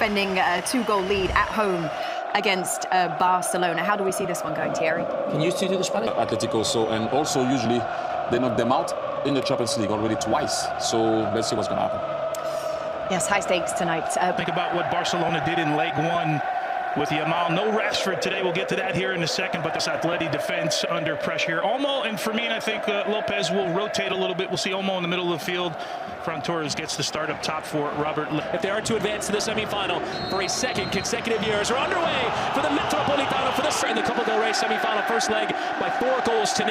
defending a 2-goal lead at home against Barcelona. How do we see this one going, Thierry? Can you see to the Spanish? Atletico, and also usually they knock them out in the Champions League already twice. So let's see what's going to happen. Yes, high stakes tonight. Think about what Barcelona did in leg one with Yamal. No Rashford today. We'll get to that here in a second, but this Atleti defense under pressure. Olmo and Fermin, I think Lopez will rotate a little bit. We'll see Olmo in the middle of the field. Fran Torres gets the start up top for Robert. If they are to advance to the semi-final for a second consecutive years, are underway for the Metropolitano for the Copa del Rey semi-final first leg by 4-0,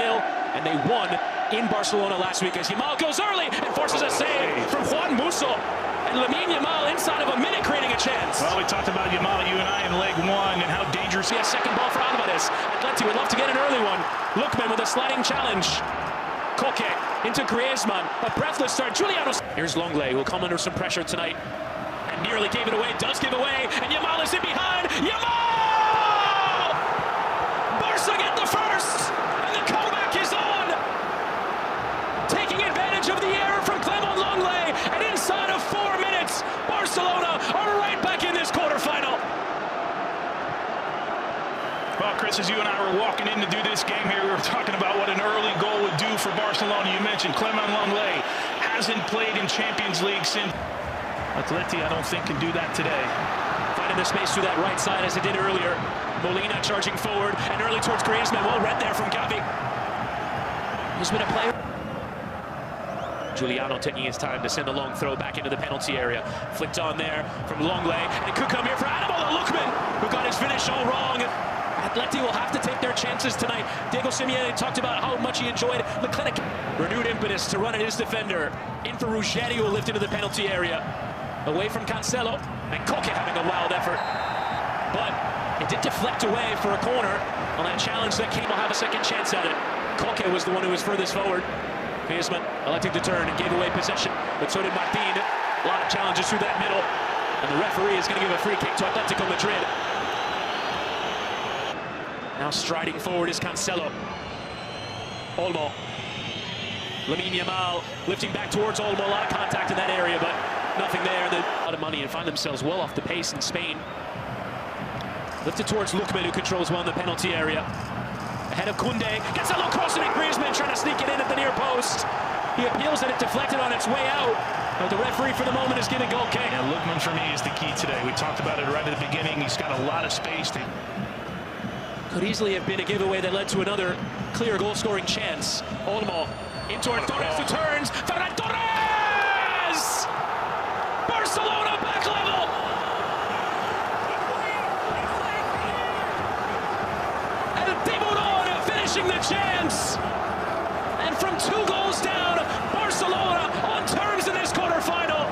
and they won in Barcelona last week as Yamal goes early and forces a save from Juan Musso. And Lamine Yamal inside of a minute creating a chance. Well, we talked about Yamal, you and I, in leg one, and how dangerous. See a second ball for Alvarez. Atleti would love to get an early one. Lookman with a sliding challenge. Koke into Griezmann. A breathless start. Juliano. Here's Longley, who will come under some pressure tonight. And nearly gave it away. Does give away. And Yamal is in behind. Yamal! Barca get the first. And the comeback is on. Taking advantage of the error from Clement Longley. And inside of 4 minutes, Barcelona are right back in this quarterfinal. Well, Chris, as you and I were walking in to do this game here, we were talking about what an early goal would do for Barcelona. You mentioned Clement Longley hasn't played in Champions League since. Atleti, I don't think, can do that today. Finding the space through that right side as it did earlier. Molina charging forward and early towards Griezmann. Well read there from Gavi. Who's been a player. Juliano taking his time to send a long throw back into the penalty area. Flicked on there from Longley. And it could come here for Ademola Lookman, who got his finish all wrong. Atleti will have to take their chances tonight. Diego Simeone talked about how much he enjoyed the clinic. Renewed impetus to run at his defender. In for Ruggeri, who will lift into the penalty area. Away from Cancelo. And Koke having a wild effort. But it did deflect away for a corner on that challenge that came. Will have a second chance at it. Koke was the one who was furthest forward. Griezmann electing to turn and gave away possession. But so did Martin. A lot of challenges through that middle. And the referee is going to give a free kick to Atletico Madrid. Now striding forward is Cancelo. Olmo. Lamine Yamal lifting back towards Olmo. A lot of contact in that area, but nothing there. A lot of money and find themselves well off the pace in Spain. Lifted towards Lookman, who controls well in the penalty area. Ahead of Koundé. Gets a low cross and Griezmann trying to sneak it in at the near post. He appeals and it deflected on its way out. But the referee for the moment is giving okay. Yeah, Lookman for me is the key today. We talked about it right at the beginning. He's got a lot of space to... Could easily have been a giveaway that led to another clear goal-scoring chance. Olmo in toward Torres, who turns. Ferran Torres! Barcelona back level! And Tiburon finishing the chance. And from 2 goals down, Barcelona on terms in this quarterfinal.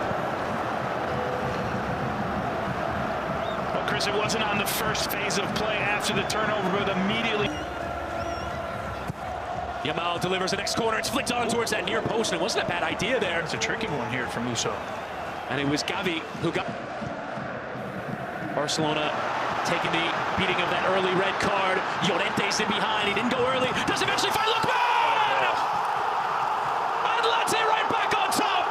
Chris, it wasn't on the first phase of play after the turnover, but immediately. Yamal delivers the next corner. It's flicked on towards that near post, and it wasn't a bad idea there. It's a tricky one here for Musso. And it was Gavi who got Barcelona taking the beating of that early red card. Llorente's in behind. He didn't go early. Does eventually find Lookman! Atleti right back on top!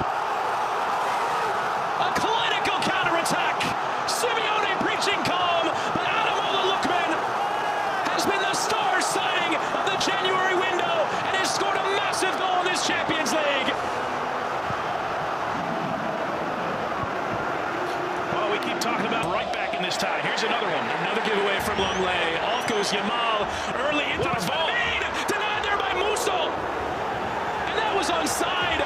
A clinical counterattack. Simeone preaching calm, but Ademola Lookman has been the star signing of the January window and has scored a massive goal in this Champions League. Well, we keep talking about right back in this tie. Here's another one. Another giveaway from Longley. Off goes Yamal. Early into the ball. Denied there by Musso. And that was onside.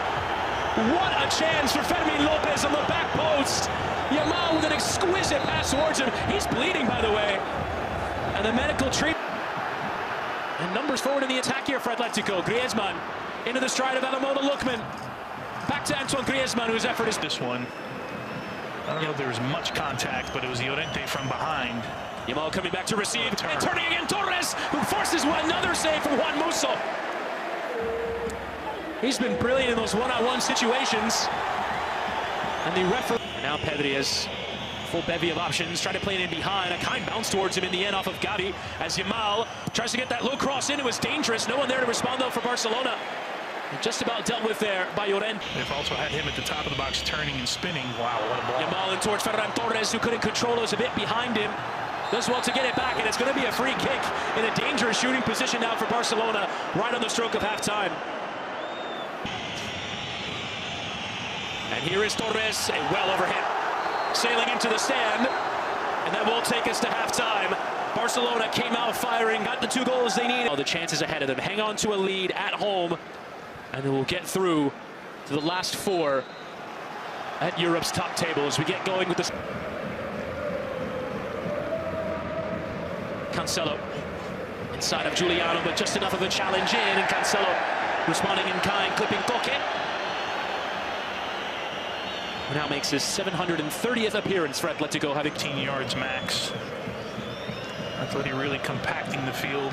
What a chance for Fermin Lopez on the back post. Yamal with an exquisite pass towards him. He's bleeding, by the way. And the medical treatment. And numbers forward in the attack here for Atletico. Griezmann into the stride of Ademola Lookman. Back to Antoine Griezmann, whose effort is this one. I don't know if there was much contact, but it was Llorente from behind. Yamal coming back to receive. And turning again, Torres, who forces another save from Juan Musso. He's been brilliant in those one-on-one situations. And the referee. Now Pedri has full bevy of options, trying to play it in behind. A kind bounce towards him in the end off of Gavi as Yamal tries to get that low cross in. It was dangerous. No one there to respond though for Barcelona. Just about dealt with there by Llorente. They've also had him at the top of the box turning and spinning. Wow, what a ball. Yamal in towards Ferran Torres, who couldn't control us, a bit behind him. Does well to get it back, and it's going to be a free kick in a dangerous shooting position now for Barcelona, right on the stroke of halftime. And here is Torres, a well overhit, sailing into the stand, and that will take us to halftime. Barcelona came out firing, got the 2 goals they needed. All the chances ahead of them, hang on to a lead at home, and then we'll get through to the last 4 at Europe's top table as we get going with this. Cancelo inside of Giuliano, but just enough of a challenge in, and Cancelo responding in kind, clipping Koke. Who now makes his 730th appearance for Atletico, having 15 yards max. Atleti really compacting the field.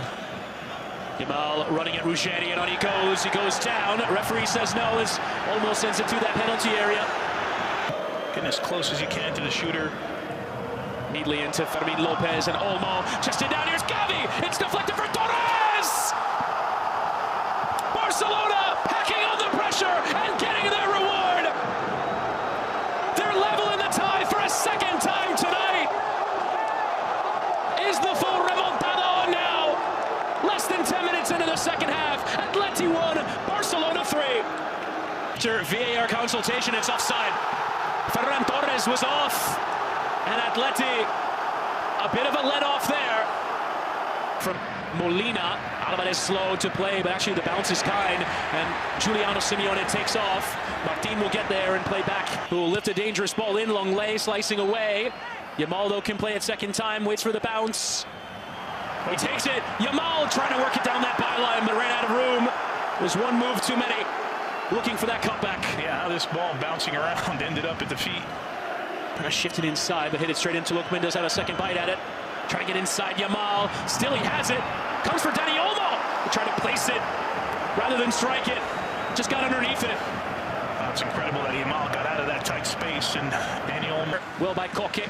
Yamal running at Ruggeri, and on he goes down. Referee says no, as Olmo sends it to that penalty area. Getting as close as you can to the shooter. Neatly into Fermin Lopez, and Olmo just in down. Here's Gavi. It's deflected for Torres. Barcelona packing on the pressure and getting their reward. They're level in the tie for a second time tonight. Is the full remontada on now? Less than 10 minutes into the second half. Atleti 1, Barcelona 3. After VAR consultation, it's offside. Ferran Torres was off. And Atleti, a bit of a let-off there from Molina. Alvarez slow to play, but actually the bounce is kind. And Giuliano Simeone takes off. Martin will get there and play back. Who will lift a dangerous ball in. Longley slicing away. Yamal, though, can play it second time. Waits for the bounce. He takes it. Yamal trying to work it down that byline, but ran out of room. It was one move too many. Looking for that cutback. Yeah, how this ball bouncing around ended up at the feet. Shifted inside, but hit it straight into Lookman. Does have a second bite at it. Trying to get inside Yamal. Still he has it. Comes for Dani Olmo. Trying to place it rather than strike it. Just got underneath it. It's incredible that Yamal got out of that tight space, and Dani Olmo. Well by Koke.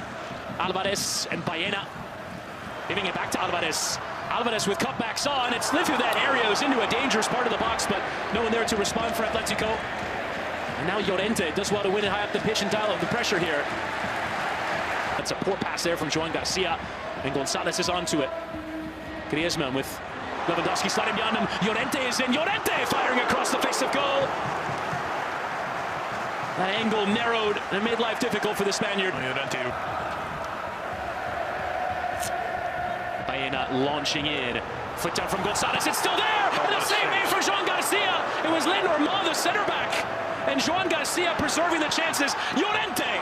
Alvarez and Baena. Giving it back to Alvarez. Alvarez with cutbacks on. It's slid through that area. It was into a dangerous part of the box, but no one there to respond for Atletico. And now Llorente does well to win it high up the pitch and dial up the pressure here. That's a poor pass there from Joan Garcia, and Gonzalez is onto it. Griezmann with Lewandowski sliding beyond him. Llorente is in. Llorente firing across the face of goal. That angle narrowed and made life difficult for the Spaniard. Llorente. Baena launching in. Flicked out from Gonzalez. It's still there. And a save made for Joan Garcia. It was Lenormand, the center back. And Joan Garcia preserving the chances. Llorente.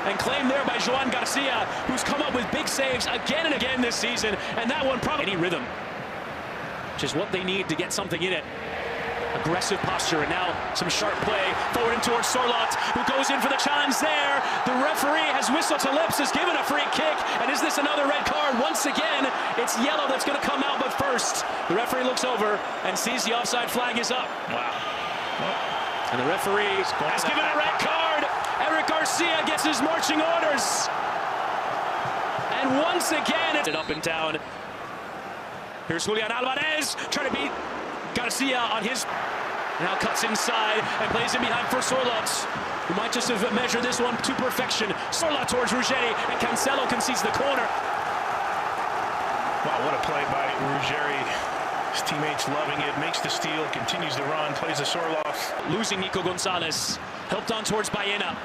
And claimed there by Joan Garcia, who's come up with big saves again and again this season. And that one probably any rhythm, which is what they need to get something in it. Aggressive posture, and now some sharp play forward and towards Sorloth, who goes in for the challenge there. The referee has whistled to lips, has given a free kick, and is this another red card? Once again, it's yellow that's going to come out, but first, the referee looks over and sees the offside flag is up. Wow. And the referee has given a red card. Eric Garcia gets his marching orders. And once again, it's up and down. Here's Julian Alvarez trying to beat Garcia on his. Now cuts inside and plays in behind for Sorloth, who might just have measured this one to perfection. Sorloth towards Ruggeri, and Cancelo concedes the corner. Wow, what a play by Ruggeri. His teammates loving it, makes the steal, continues the run, plays the Sorloth. Losing Nico Gonzalez, helped on towards Baena.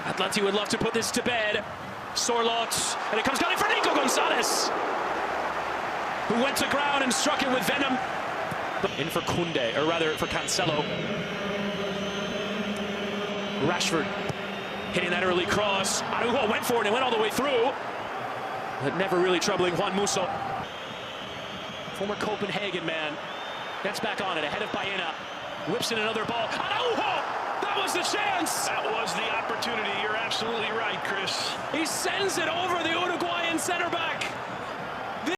Atleti would love to put this to bed. Sorloth, and it comes down for Nico Gonzalez, who went to ground and struck it with venom. In for Kunde, or rather for Cancelo. Rashford hitting that early cross. Araujo went for it and went all the way through, but never really troubling Juan Musso. Former Copenhagen man gets back on it ahead of Baena. Whips in another ball. Araujo! That was the chance! That was the opportunity. You're absolutely right, Chris. He sends it over the Uruguayan center back.